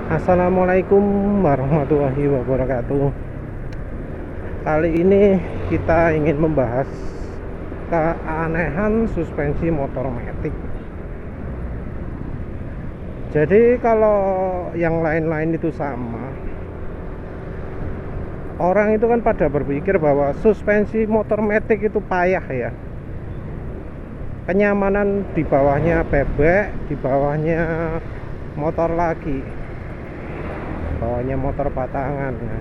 Assalamualaikum warahmatullahi wabarakatuh. Kali ini kita ingin membahas keanehan suspensi motor matic. Jadi kalau yang lain-lain itu sama, orang itu kan pada berpikir bahwa suspensi motor matic itu payah ya. Kenyamanan di bawahnya bebek, di bawahnya motor lagi, bawahnya motor batangan ya.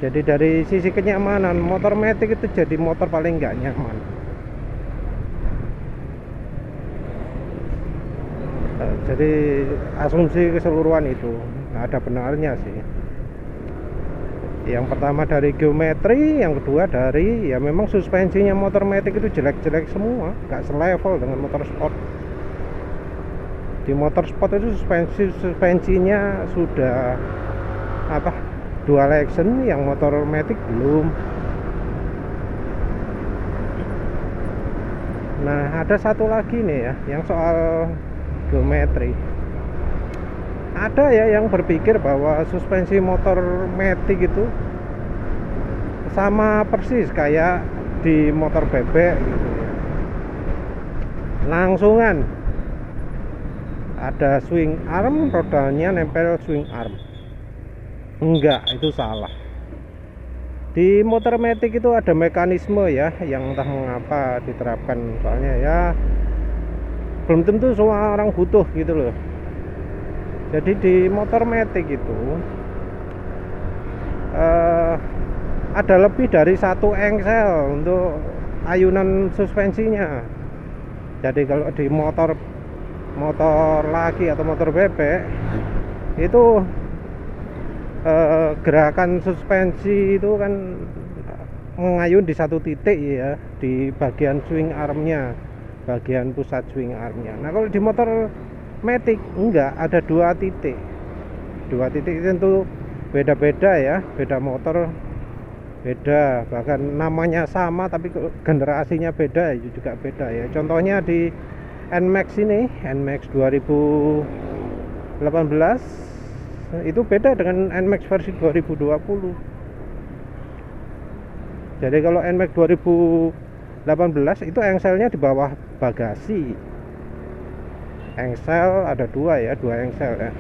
Jadi dari sisi kenyamanan, motor matic itu jadi motor paling nggak nyaman. Jadi asumsi keseluruhan itu ada benarnya sih. Yang pertama dari geometri, yang kedua dari ya memang suspensinya motor matic itu jelek-jelek semua, nggak selevel dengan motor sport. Di motor sport itu suspensinya sudah dual action, yang motor matic belum. Nah, ada satu lagi nih ya, yang soal geometri. Ada ya yang berpikir bahwa suspensi motor matic itu sama persis kayak di motor bebek gitu ya. Langsungan ada swing arm, rodanya nempel swing arm. Enggak, itu salah. Di motor matic itu ada mekanisme ya, yang entah mengapa diterapkan, soalnya ya belum tentu semua orang butuh gitu loh. Jadi di motor matic itu ada lebih dari satu engsel untuk ayunan suspensinya. Jadi kalau di motor laki atau motor bebek itu gerakan suspensi itu kan mengayun di satu titik ya, di bagian swing armnya, bagian pusat swing armnya. Nah kalau di motor matic enggak, ada dua titik tentu beda-beda ya, beda motor beda, bahkan namanya sama tapi generasinya beda juga beda ya. Contohnya di NMAX ini, NMAX 2018 itu beda dengan NMAX versi 2020. Jadi kalau NMAX 2018 itu engselnya di bawah bagasi. Engsel ada dua ya, dua engsel ya.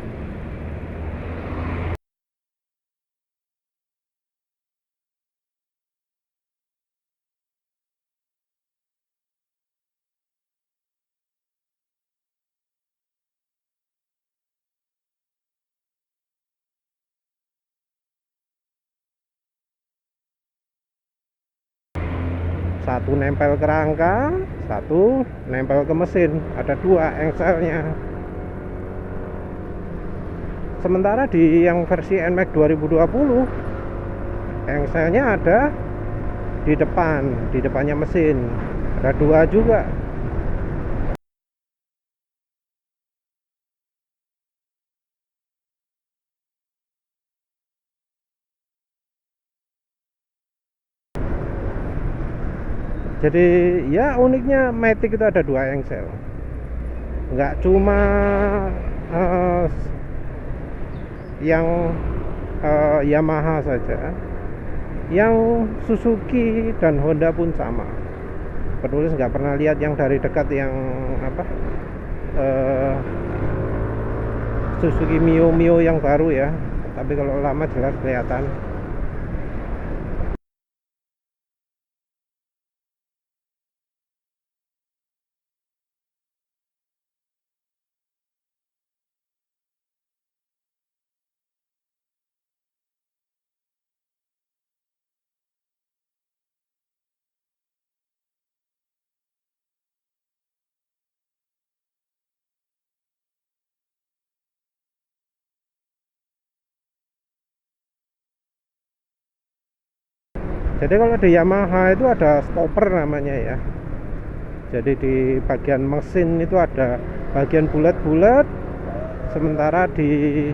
Satu nempel ke rangka, satu nempel ke mesin, ada dua engselnya. Sementara di yang versi NMAX 2020 engselnya ada di depannya mesin, ada dua juga. Jadi ya uniknya matic itu ada dua engsel, nggak cuma yang Yamaha saja, yang Suzuki dan Honda pun sama. Penulis nggak pernah lihat yang dari dekat yang Suzuki Mio yang baru ya, tapi kalau lama jelas kelihatan. Jadi kalau di Yamaha itu ada stopper namanya ya. Jadi di bagian mesin itu ada bagian bulat-bulat, sementara di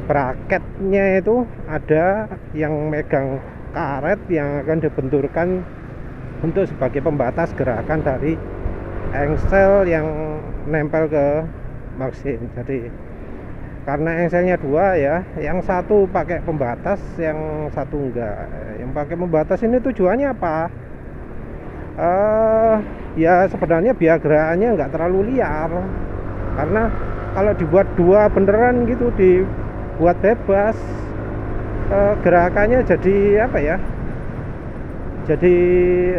bracketnya itu ada yang megang karet yang akan dibenturkan untuk sebagai pembatas gerakan dari engsel yang nempel ke mesin. Jadi karena engselnya dua ya, yang satu pakai pembatas, yang satu enggak. Yang pakai pembatas ini tujuannya apa? Ya sebenarnya biar gerakannya nggak terlalu liar, karena kalau dibuat dua beneran gitu, dibuat bebas, gerakannya jadi apa ya, jadi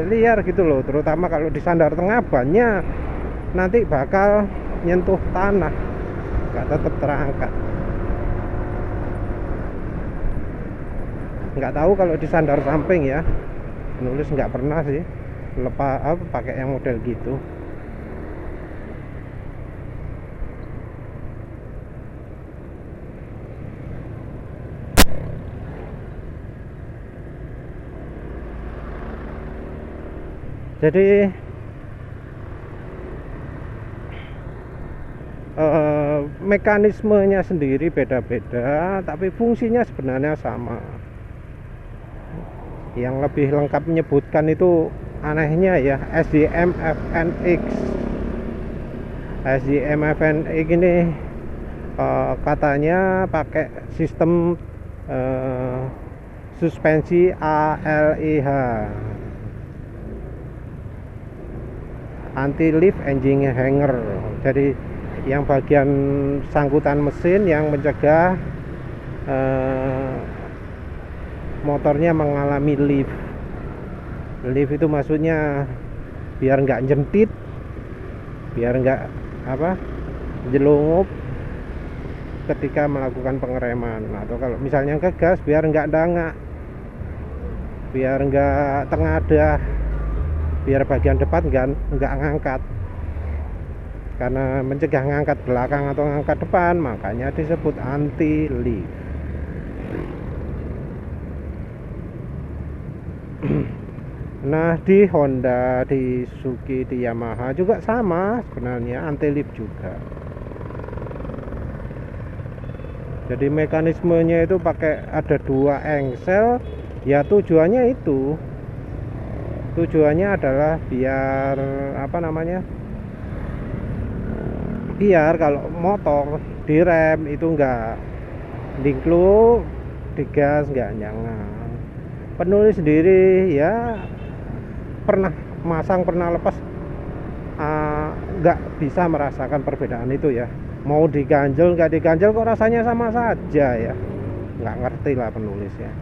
liar gitu loh. Terutama kalau di sandar tengah, bannya nanti bakal nyentuh tanah, nggak tetap terangkat. Nggak tahu kalau di sandar samping ya, penulis nggak pernah sih lepas pakai yang model gitu. Jadi mekanismenya sendiri beda-beda, tapi fungsinya sebenarnya sama. Yang lebih lengkap menyebutkan itu anehnya ya, SDM FNX. SDM FNX ini katanya pakai sistem suspensi ALEH, anti lift engine hanger. Jadi yang bagian sangkutan mesin yang mencegah motornya mengalami lift. Lift itu maksudnya biar nggak jentit, biar nggak jelungup ketika melakukan pengereman, atau kalau misalnya ngegas biar nggak dangak, biar nggak tengadah, biar bagian depan nggak ngangkat. Karena mencegah ngangkat belakang atau ngangkat depan, makanya disebut anti lift. Nah, di Honda, di Suzuki, di Yamaha juga sama sebenarnya, anti lift juga. Jadi mekanismenya itu pakai ada dua engsel, ya tujuannya adalah biar biar kalau motor direm itu enggak dingkluk, digas enggak jangan. Penulis sendiri ya pernah masang, pernah lepas, nggak bisa merasakan perbedaan itu ya. Mau diganjel nggak diganjel kok rasanya sama saja ya, nggak ngerti lah penulis ya.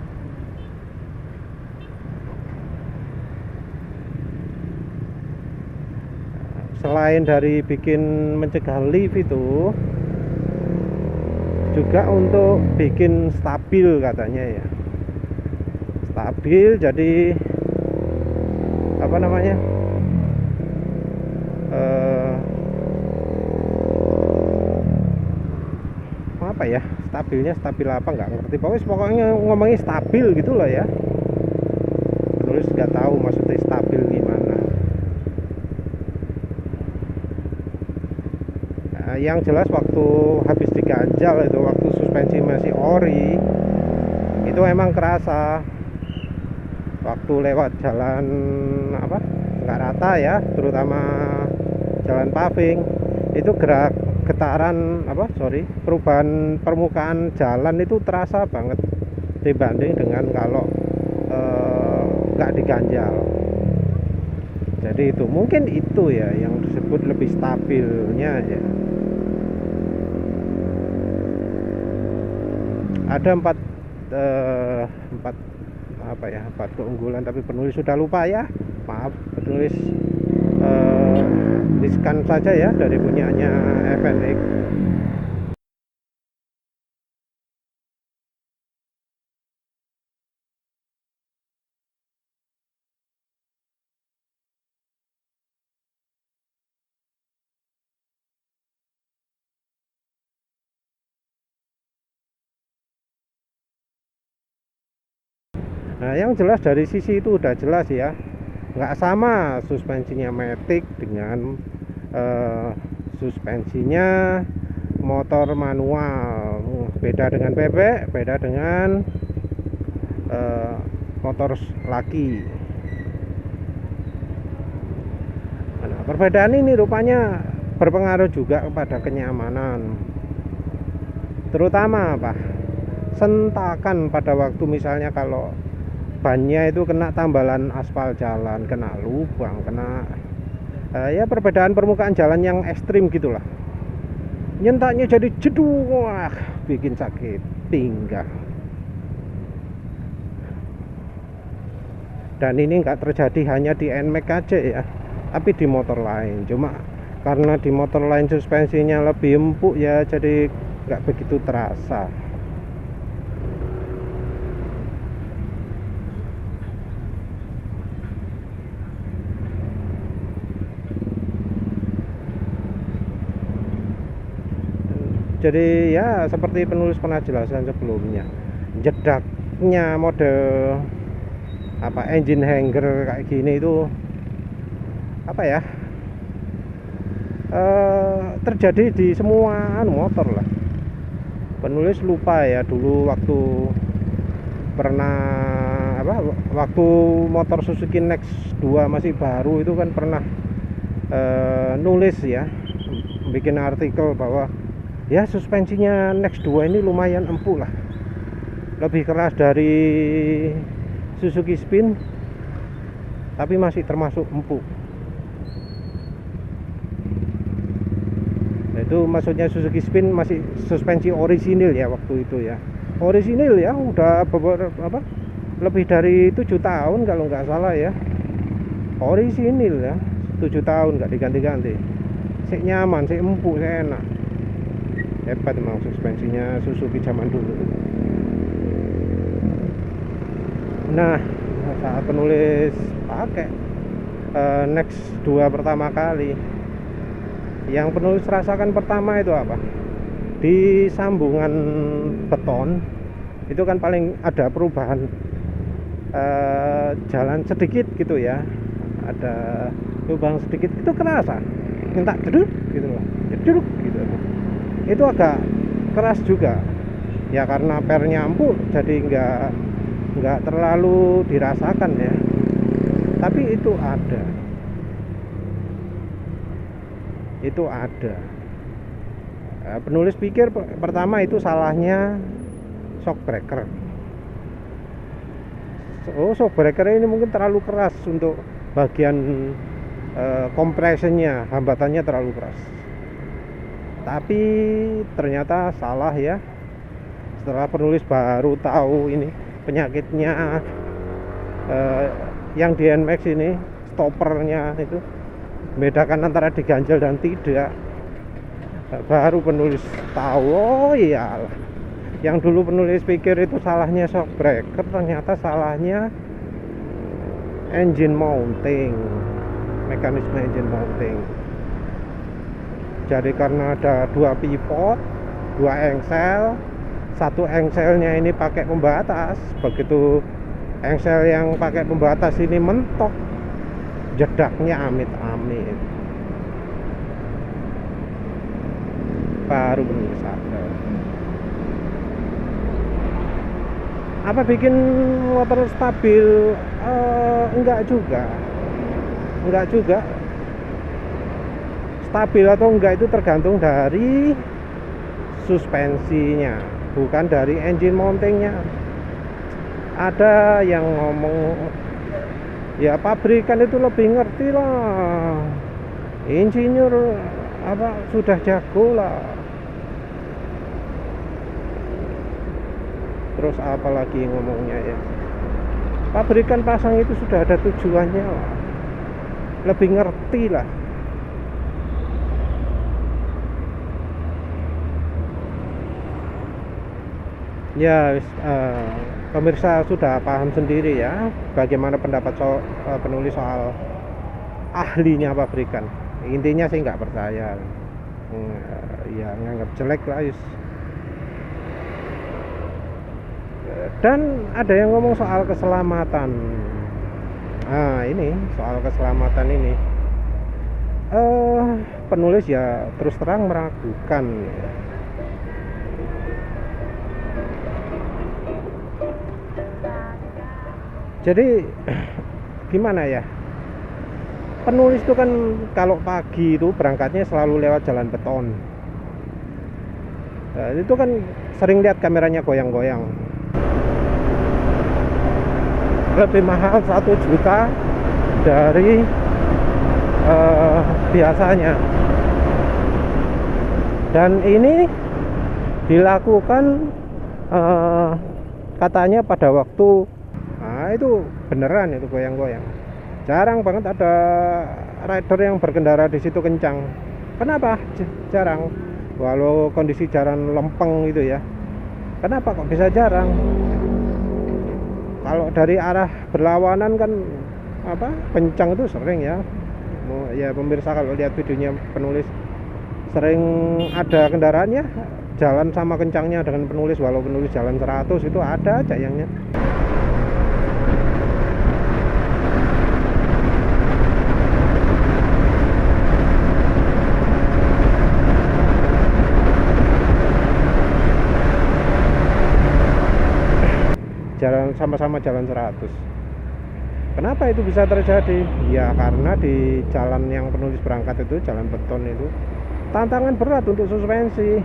Selain dari bikin mencegah lift itu, juga untuk bikin stabil katanya ya, stabil. Jadi stabilnya stabil apa nggak ngerti, pokoknya ngomongnya stabil gitu loh ya. Penulis nggak tahu maksudnya stabil gimana. Nah, yang jelas waktu habis diganjal itu, waktu suspensi masih ori, itu emang kerasa. Waktu lewat jalan nggak rata ya, terutama jalan paving, itu perubahan permukaan jalan itu terasa banget dibanding dengan kalau nggak diganjal. Jadi itu mungkin itu ya yang disebut lebih stabilnya ya. Ada empat keunggulan, tapi penulis sudah lupa ya, maaf. Penulis diskan saja ya dari punyanya FNX. Nah, yang jelas dari sisi itu udah jelas ya, nggak sama suspensinya Matic dengan suspensinya motor manual. Beda dengan bebek, beda dengan motor laki. Nah, perbedaan ini rupanya berpengaruh juga kepada kenyamanan, terutama apa, sentakan pada waktu misalnya kalau bannya itu kena tambalan aspal jalan, kena lubang, kena ya perbedaan permukaan jalan yang ekstrim gitulah, nyentaknya jadi jeduk, wah bikin sakit pinggang. Dan ini nggak terjadi hanya di NMAX aja ya, tapi di motor lain. Cuma karena di motor lain suspensinya lebih empuk ya, jadi nggak begitu terasa. Jadi ya seperti penulis pernah jelasan sebelumnya, jedaknya model apa engine hanger kayak gini itu apa ya, terjadi di semua motor lah. Penulis lupa ya dulu waktu pernah apa, waktu motor Suzuki Next 2 masih baru itu kan pernah nulis ya, bikin artikel bahwa ya suspensinya Next 2 ini lumayan empuk lah, lebih keras dari Suzuki Spin tapi masih termasuk empuk. Nah, itu maksudnya Suzuki Spin masih suspensi orisinil ya waktu itu ya, orisinil ya, udah beberapa lebih dari 7 tahun kalau nggak salah ya, orisinil ya, 7 tahun nggak diganti-ganti, sik nyaman, sik empuk, sik enak. Hebat memang suspensinya Suzuki zaman dulu. Nah, saat penulis pakai Next 2 pertama kali, yang penulis rasakan pertama itu apa? Di sambungan beton itu kan paling ada perubahan jalan sedikit gitu ya, ada lubang sedikit, itu kerasa minta jeduk gitu loh, jeduk gitu. Itu agak keras juga ya, karena pernya empuk jadi nggak terlalu dirasakan ya, tapi itu ada. Penulis pikir pertama itu salahnya shock breaker. Shock breaker ini mungkin terlalu keras untuk bagian kompresinya, hambatannya terlalu keras. Tapi ternyata salah ya. Setelah penulis baru tahu ini penyakitnya yang di NMAX ini, stoppernya itu membedakan antara diganjel dan tidak. Baru penulis tahu, oh iyalah, yang dulu penulis pikir itu salahnya shock breaker, ternyata salahnya engine mounting, mekanisme engine mounting. Jadi karena ada 2 pivot, 2 engsel, satu engselnya ini pakai pembatas, begitu engsel yang pakai pembatas ini mentok, jedaknya amit-amit. Baru penulis sadar. Apa bikin motor stabil? Enggak juga. Stabil atau enggak itu tergantung dari suspensinya, bukan dari engine mountingnya. Ada yang ngomong ya pabrikan itu lebih ngerti lah, insinyur apa sudah jago lah. Terus apa lagi ngomongnya ya, pabrikan pasang itu sudah ada tujuannya lah, lebih ngerti lah. Ya pemirsa sudah paham sendiri ya bagaimana pendapat penulis soal ahlinya pabrikan. Intinya sih nggak percaya, ya nganggap jelek lah yus. Dan ada yang ngomong soal keselamatan. Nah ini soal keselamatan ini penulis ya terus terang meragukan ya. Jadi gimana ya, penulis itu kan kalau pagi itu berangkatnya selalu lewat jalan beton. Nah, itu kan sering lihat kameranya goyang-goyang. Lebih mahal 1 juta dari biasanya. Dan ini dilakukan katanya pada waktu, nah itu beneran itu goyang-goyang. Jarang banget ada rider yang berkendara di situ kencang. Kenapa? Jarang. Walau kondisi jalan lempeng gitu ya. Kenapa kok bisa jarang? Kalau dari arah berlawanan kan kencang itu sering ya. Ya pemirsa kalau lihat videonya penulis, sering ada kendaraannya jalan sama kencangnya dengan penulis, walau penulis jalan 100 itu ada aja yangnya. Jalan sama-sama jalan 100. Kenapa itu bisa terjadi? Ya karena di jalan yang penulis berangkat itu, jalan beton itu, tantangan berat untuk suspensi.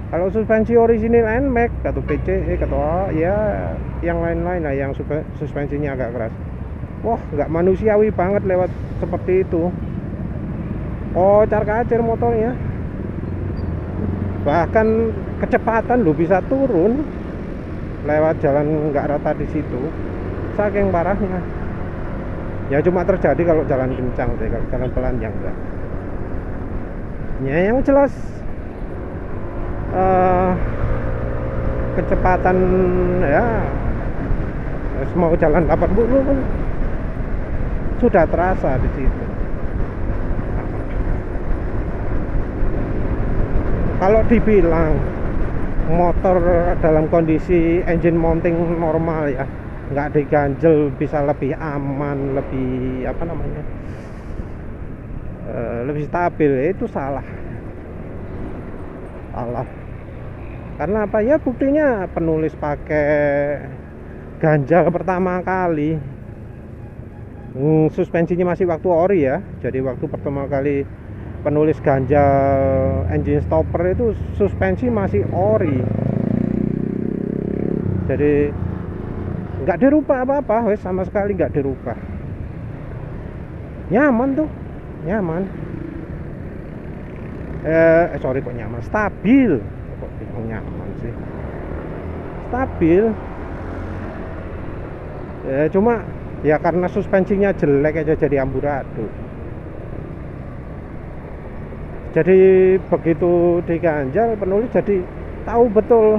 Kalau suspensi orisinil NMAX atau PCE atau ya yang lain-lain lah yang suspensinya agak keras, wah nggak manusiawi banget lewat seperti itu. Kocar-kacir motornya, bahkan kecepatan lo bisa turun lewat jalan nggak rata di situ, saking parahnya. Ya cuma terjadi kalau jalan kencang sih, kalau jalan pelan ya enggak. Ya yang jelas kecepatan ya mau jalan 80 pun sudah terasa di situ. Kalau dibilang motor dalam kondisi engine mounting normal ya, nggak diganjel, bisa lebih aman, lebih lebih stabil, itu salah. Karena apa ya, buktinya penulis pakai ganjal pertama kali, suspensinya masih waktu ori ya. Jadi waktu pertama kali penulis ganjal engine stopper itu suspensi masih ori, jadi nggak dirubah apa-apa, wes sama sekali nggak dirubah. Nyaman tuh, nyaman. Sorry kok nyaman, stabil. Kok bilang nyaman sih, stabil. Cuma ya karena suspensinya jelek aja jadi amburadul. Jadi begitu diganjal, penulis jadi tahu betul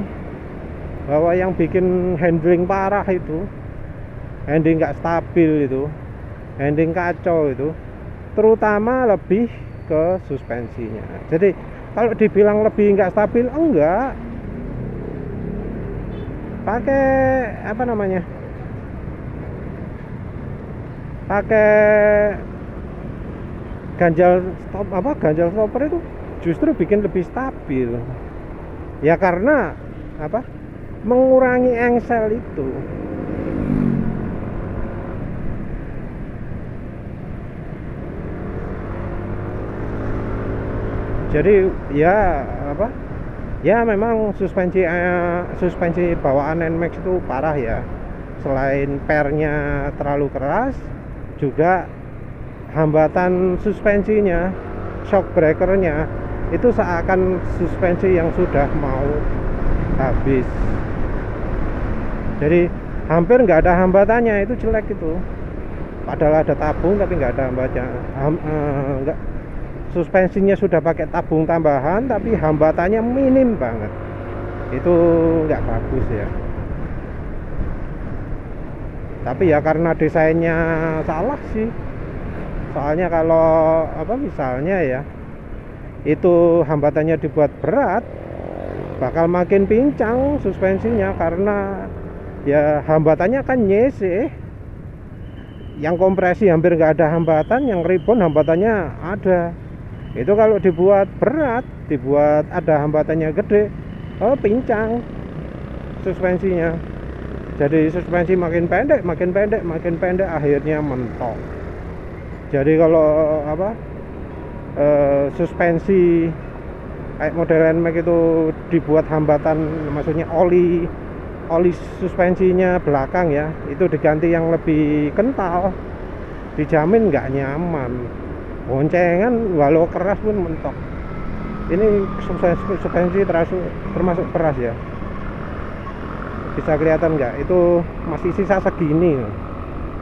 bahwa yang bikin handling parah itu, handling nggak stabil itu, handling kacau itu, terutama lebih ke suspensinya. Jadi kalau dibilang lebih nggak stabil, enggak. Pakai pakai ganjal stopper itu justru bikin lebih stabil. Ya karena mengurangi engsel itu. Jadi ya ya memang suspensi bawaan NMAX itu parah ya. Selain pernya terlalu keras, juga hambatan suspensinya, shock breakernya itu seakan suspensi yang sudah mau habis. Jadi hampir nggak ada hambatannya, itu jelek itu. Padahal ada tabung tapi nggak ada hambatannya. Suspensinya sudah pakai tabung tambahan tapi hambatannya minim banget. Itu nggak bagus ya. Tapi ya karena desainnya salah sih. Soalnya kalau misalnya ya itu hambatannya dibuat berat, bakal makin pincang suspensinya, karena ya hambatannya kan nyese. Yang kompresi hampir nggak ada hambatan, yang ribon hambatannya ada. Itu kalau dibuat berat, dibuat ada hambatannya gede, pincang suspensinya. Jadi suspensi makin pendek, akhirnya mentok. Jadi kalau apa suspensi kayak model NMAX itu dibuat hambatan, maksudnya oli suspensinya belakang ya, itu diganti yang lebih kental, dijamin nggak nyaman. Boncengan walau keras pun mentok. Ini suspensi termasuk keras ya, bisa kelihatan nggak? Itu masih sisa segini,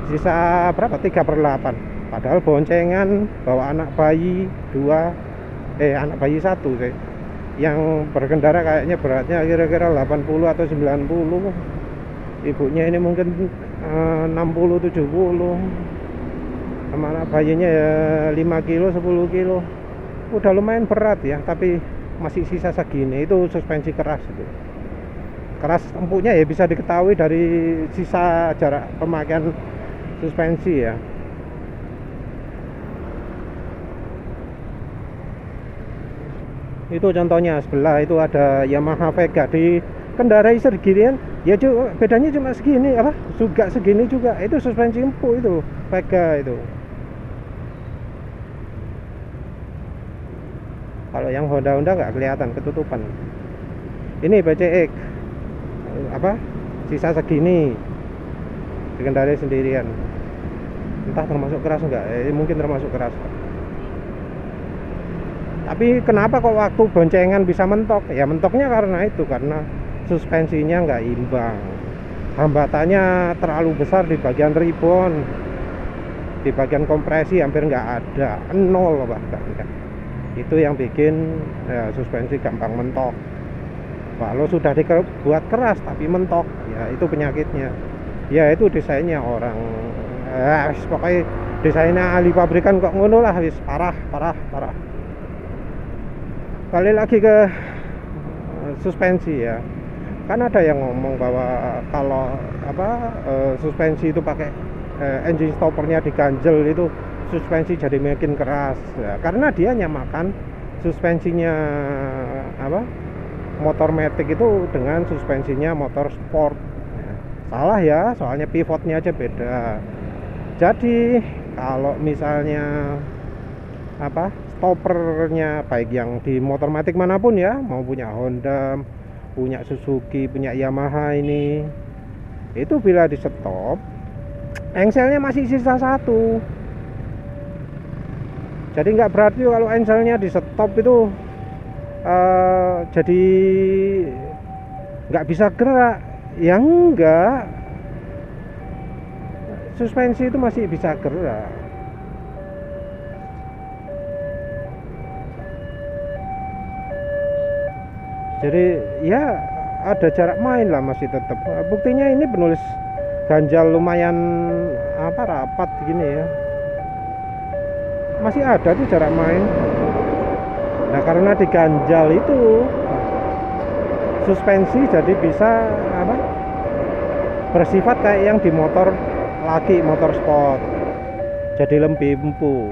sisa berapa, 3/8. Padahal boncengan bawa anak bayi anak bayi 1 sih, yang berkendara kayaknya beratnya kira-kira 80 atau 90, ibunya ini mungkin 60 70, sama anak bayinya ya 5 kilo 10 kilo, udah lumayan berat ya, tapi masih sisa segini. Itu suspensi keras itu. Keras empuknya ya bisa diketahui dari sisa jarak pemakaian suspensi ya. Itu contohnya, sebelah itu ada Yamaha Vega, di kendarai seginian ya, bedanya cuma segini, apa juga segini juga. Itu suspensi empuk itu Vega itu. Kalau yang Honda nggak kelihatan, ketutupan. Ini PCX apa sisa segini, dikendarai sendirian. Entah termasuk keras enggak, mungkin termasuk keras. Tapi kenapa kok waktu boncengan bisa mentok? Ya mentoknya karena itu, karena suspensinya nggak imbang, hambatannya terlalu besar di bagian ribon, di bagian kompresi hampir nggak ada, 0 bahkan. Itu yang bikin ya, suspensi gampang mentok. Kalau sudah dibuat keras tapi mentok, ya itu penyakitnya. Ya itu desainnya orang, pokoknya desainnya ahli pabrikan kok ngono lah, wis parah. Balik lagi ke suspensi ya. Kan ada yang ngomong bahwa kalau suspensi itu pakai engine stoppernya diganjel, itu suspensi jadi makin keras ya, karena dia nyamakan suspensinya motor matic itu dengan suspensinya motor sport ya. Salah ya, soalnya pivotnya aja beda. Jadi kalau misalnya stoppernya baik yang di motor matic manapun ya, mau punya Honda, punya Suzuki, punya Yamaha, ini itu bila di stop engselnya masih sisa 1. Jadi nggak berarti kalau engselnya di stop itu jadi nggak bisa gerak ya, enggak, suspensi itu masih bisa gerak. Jadi ya ada jarak main lah, masih tetap. Buktinya ini penulis ganjal lumayan rapat gini ya, masih ada tuh jarak main. Nah karena diganjal itu suspensi jadi bisa bersifat kayak yang di motor laki, motor sport, jadi lebih empuk.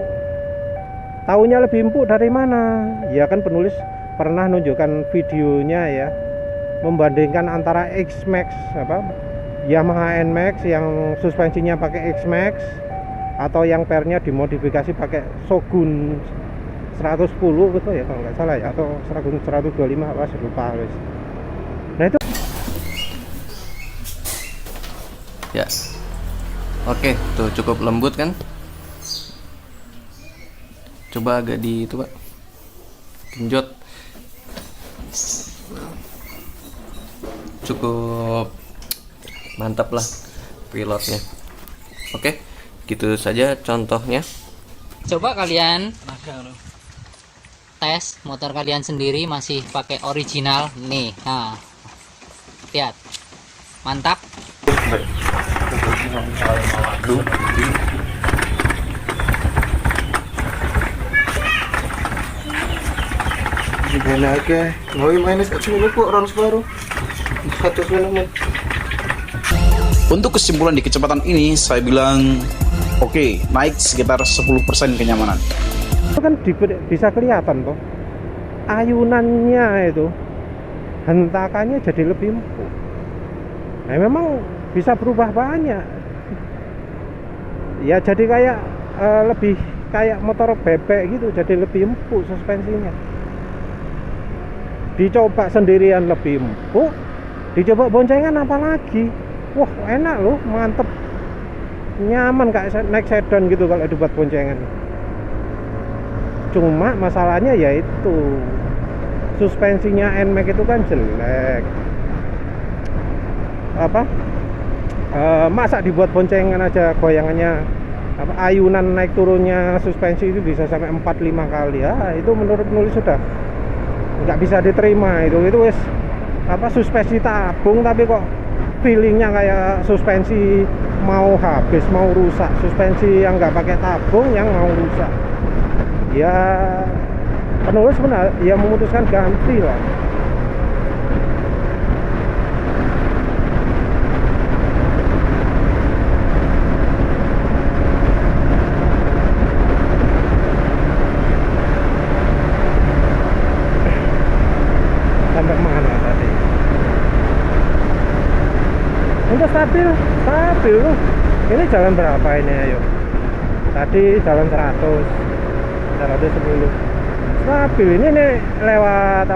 Taunya lebih empuk dari mana? Ya kan penulis pernah nunjukkan videonya ya, membandingkan antara X-Max Yamaha NMAX yang suspensinya pakai X-Max, atau yang pernya dimodifikasi pakai Shogun 110 gitu ya kalau nggak salah ya, atau Shogun 125, lupa wis. Nah itu ya. Oke, tuh cukup lembut kan? Coba agak di itu, Pak. Genjot. Cukup mantap lah pilotnya. Oke, gitu saja contohnya. Coba kalian tes motor kalian sendiri masih pakai original nih. Nah, lihat, mantap. Gimana aja, mau minus ke sini kok orang baru 100 menit. Untuk kesimpulan di kecepatan ini saya bilang oke, naik sekitar 10% kenyamanan. itu kan bisa kelihatan toh, ayunannya itu, hentakannya jadi lebih empuk. Nah memang bisa berubah banyak ya, jadi kayak lebih kayak motor bebek gitu, jadi lebih empuk suspensinya. Dicoba sendirian lebih empuk, dicoba boncengan apalagi. Wah, enak loh, mantep, nyaman kayak naik sedan gitu kalau dibuat boncengan. Cuma masalahnya yaitu suspensinya NMAX itu kan jelek. Masa dibuat boncengan aja goyangannya ayunan naik turunnya suspensi itu bisa sampai 4-5 kali ya, itu menurut penulis sudah nggak bisa diterima. Itu wis suspensi tabung tapi kok feelingnya kayak suspensi mau habis, mau rusak. Suspensi yang nggak pakai tabung yang mau rusak. Ya penulis benar ya, memutuskan ganti lah. Sampai mana tadi? Untuk stabil loh. Ini jalan berapa ini ayo? Tadi jalan 110. Stabil ini nih, lewat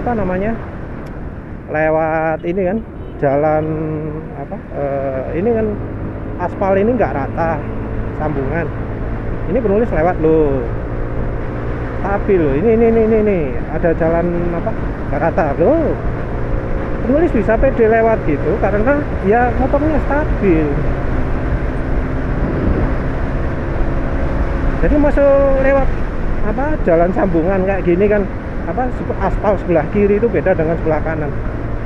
lewat ini kan jalan ini kan aspal ini nggak rata sambungan. Ini penulis lewat loh, stabil loh. Ini ada jalan nggak rata loh, penulis bisa pede lewat gitu karena ya motornya stabil. Jadi masuk lewat jalan sambungan kayak gini kan, aspal sebelah kiri itu beda dengan sebelah kanan.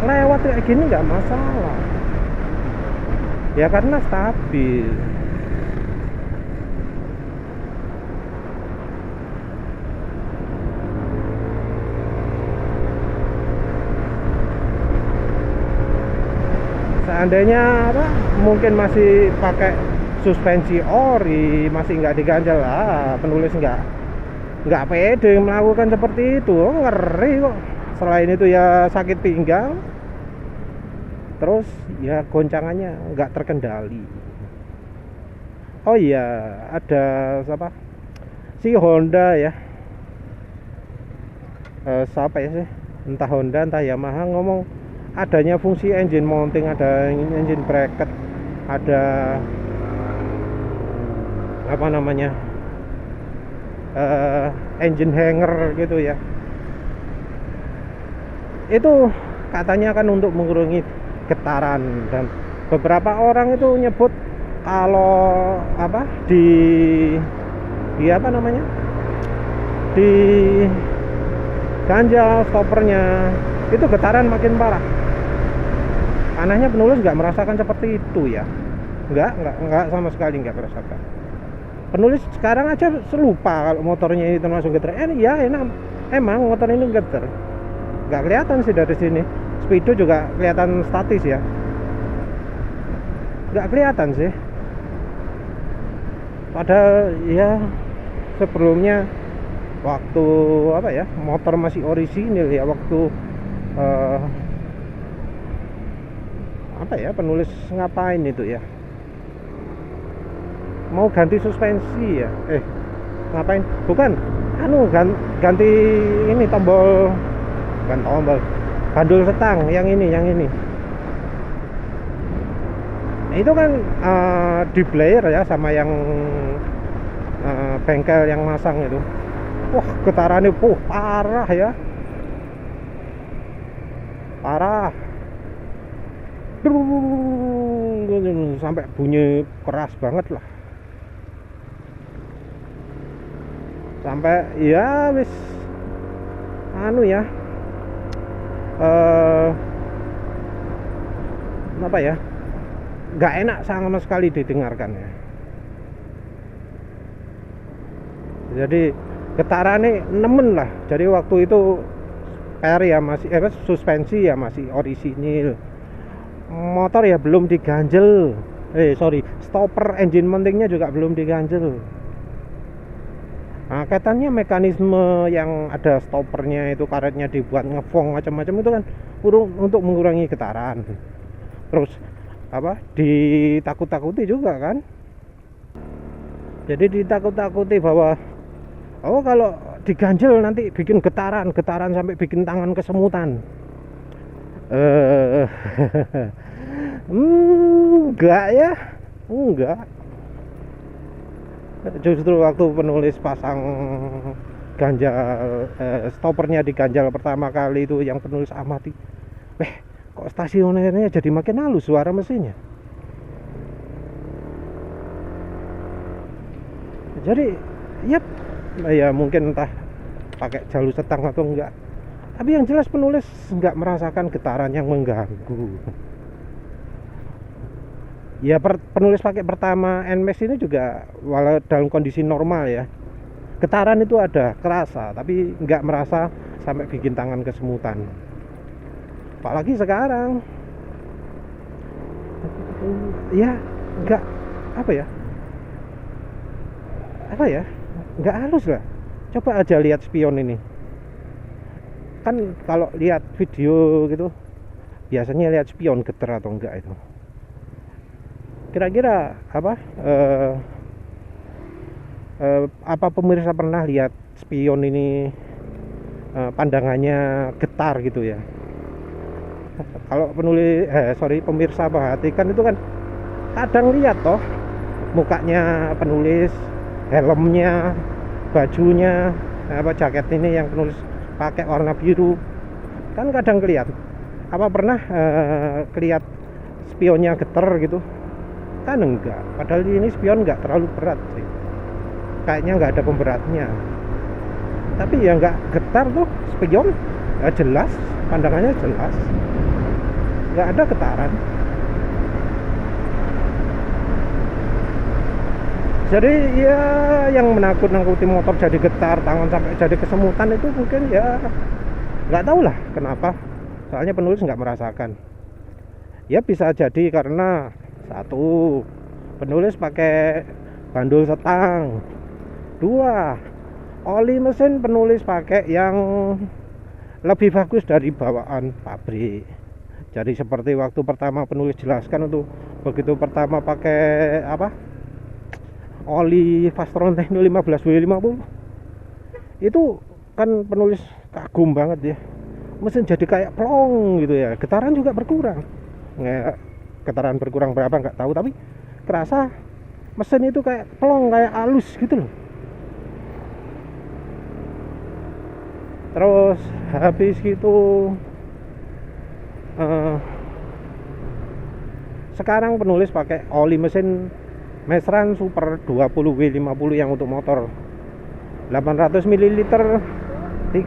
Lewat kayak gini nggak masalah ya, karena stabil. Seandainya mungkin masih pakai suspensi ori, masih nggak diganjel penulis nggak pede melakukan seperti itu. Ngeri kok. Selain itu ya sakit pinggang, terus ya goncangannya nggak terkendali. Oh iya, ada si Honda ya, siapa ya sih, entah Honda entah Yamaha ngomong adanya fungsi engine mounting, ada engine bracket, ada engine hanger gitu ya. Itu katanya kan untuk mengurangi getaran, dan beberapa orang itu nyebut kalau di ganjal stoppernya itu getaran makin parah. Anehnya penulis nggak merasakan seperti itu ya, nggak sama sekali nggak merasakan. Penulis sekarang aja lupa kalau motornya ini termasuk getar. Ya enak, emang motor ini getar, nggak kelihatan sih dari sini. Speedo juga kelihatan statis ya, nggak kelihatan sih. Padahal ya sebelumnya waktu motor masih orisinil ya, waktu penulis ngapain itu ya, mau ganti suspensi ya, ngapain, bukan ganti ini bandul setang yang ini itu kan di Blair ya, sama yang bengkel yang masang itu. Wah, getarannya parah ya, parah, sampai bunyi keras banget lah, sampai ya wis nggak enak sama sekali didengarkan ya. Jadi getarannya nemen lah. Jadi waktu itu suspensi ya masih orisinil, motor ya belum diganjel, stopper engine mountingnya juga belum diganjel. Nah, katanya mekanisme yang ada stoppernya itu, karetnya dibuat ngefong macam-macam itu kan untuk mengurangi getaran. Terus ditakut-takuti juga kan. Jadi ditakut-takuti bahwa oh kalau diganjel nanti bikin getaran sampai bikin tangan kesemutan. Enggak ya, enggak. Justru waktu penulis pasang ganjal, stoppernya di ganjal pertama kali itu yang penulis amati, kok stasionernya jadi makin halus suara mesinnya. Jadi ya mungkin entah pakai jalur setang atau enggak, tapi yang jelas penulis enggak merasakan getaran yang mengganggu. Ya penulis pakai pertama NMAX ini juga walau dalam kondisi normal ya, getaran itu ada, kerasa, tapi nggak merasa sampai bikin tangan kesemutan. Apalagi sekarang ya nggak nggak halus lah. Coba aja lihat spion ini, kan kalau lihat video gitu biasanya lihat spion getar atau enggak itu. Kira-kira apa pemirsa pernah lihat spion ini pandangannya getar gitu ya? Kalau pemirsa perhatikan itu kan kadang lihat toh mukanya penulis, helmnya, bajunya, jaket ini yang penulis pakai warna biru, kan kadang kelihatan. Apa pernah kelihat spionnya getar gitu? Kan enggak, padahal ini spion enggak terlalu berat sih, kayaknya enggak ada pemberatnya, tapi ya enggak getar tuh spion, ya jelas, pandangannya jelas, enggak ada getaran. Jadi ya yang menakut-nakuti motor jadi getar, tangan sampai jadi kesemutan itu mungkin ya nggak tahu lah kenapa, soalnya penulis nggak merasakan. Ya bisa jadi karena satu, penulis pakai bandul setang. Dua, oli mesin penulis pakai yang lebih bagus dari bawaan pabrik. Jadi seperti waktu pertama penulis jelaskan untuk begitu pertama pakai oli Fastron Techno 15W50 itu kan penulis kagum banget ya, mesin jadi kayak plong gitu ya, getaran juga berkurang. Getaran berkurang berapa nggak tahu, tapi kerasa mesin itu kayak plong, kayak halus gitu loh. Terus habis gitu sekarang penulis pakai oli mesin Mesran Super 20W50 yang untuk motor 800 ml 30.000.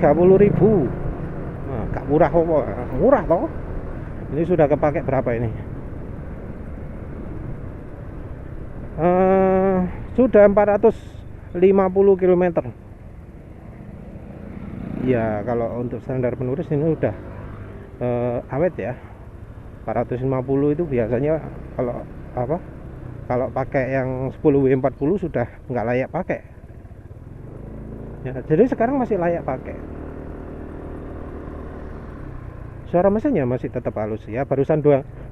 Nah, gak murah kok, murah toh. Ini sudah kepake berapa ini? Sudah 450 km. Ya kalau untuk standar penulis ini udah awet ya. 450 itu biasanya kalau pakai yang 10W40 sudah nggak layak pakai ya, jadi sekarang masih layak pakai. Suara mesinnya masih tetap halus ya, barusan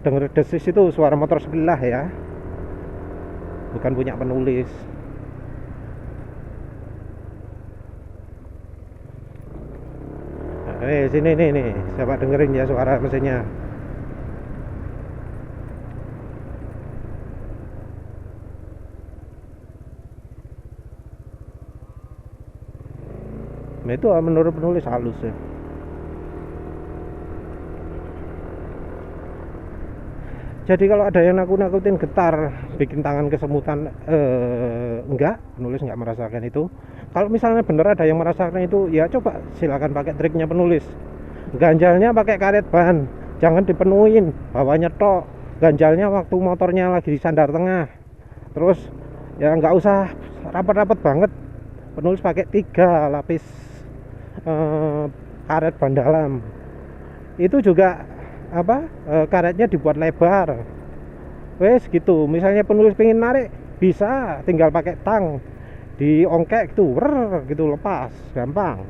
denger desis itu suara motor sebelah ya, bukan punya penulis. Nah, sini nih coba dengerin ya suara mesinnya. Nah, itu menurut penulis halus ya. Jadi kalau ada yang nakut-nakutin getar, bikin tangan kesemutan, enggak, penulis enggak merasakan itu. Kalau misalnya bener ada yang merasakan itu, ya coba silakan pakai triknya penulis. Ganjalnya pakai karet ban, jangan dipenuhin, bawahnya tok. Ganjalnya waktu motornya lagi di sandar tengah. Terus ya enggak usah rapat-rapat banget. Penulis pakai 3 lapis karet ban dalam. Itu juga karetnya dibuat lebar. Wes gitu. Misalnya penulis pengen narik, bisa tinggal pakai tang, diongkek gitu, gitu lepas, gampang.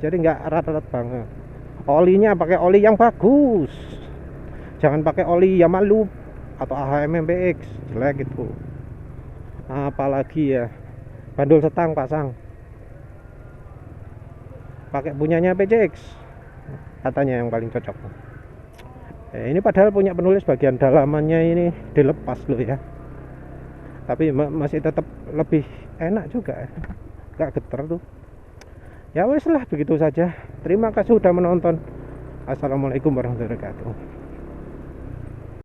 Jadi nggak rat-rat banget. Olinya pakai oli yang bagus. Jangan pakai oli Yamaha Loop atau AHM MPX jelek gitu. Apalagi ya bandul setang pasang, pakai punyanya PCX katanya yang paling cocok. Ini padahal punya penulis bagian dalamannya ini dilepas loh ya, tapi masih tetap lebih enak juga, gak geter tuh. Ya wes lah, begitu saja. Terima kasih sudah menonton. Assalamualaikum warahmatullahi wabarakatuh.